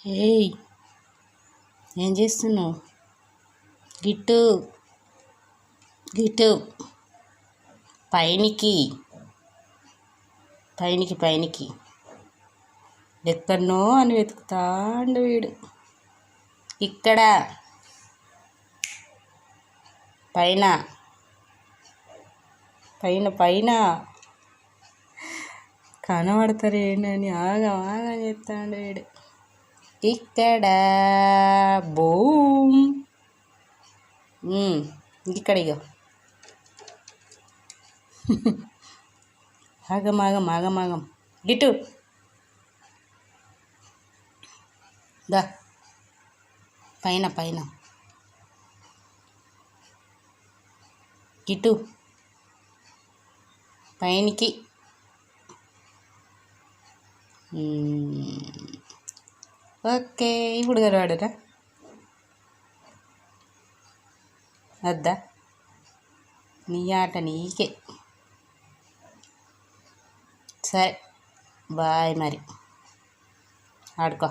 ఏయ్, ఏం చేస్తున్నావు? గిట్టు గిట్టు పైనికి పైనికి పైనికి ఎక్కడనో అని వెతుకుతాండు వీడు. ఇక్కడ పైన పైన పైన కనబడతారు ఏంటని ఆగా ఆగా చెప్తాడు వీడు. ఇక్కడ బూమ్. ఇక్కడ ఇగో ఆగం ఆగం ఆగం ఆగం గిట్టు దా పైన పైన గిట్టు పైనికి. ఓకే, ఇప్పుడు కనవాడరా? వద్దా? నీ ఆట నీకే. సరే బాయ్, మరి ఆడుకో.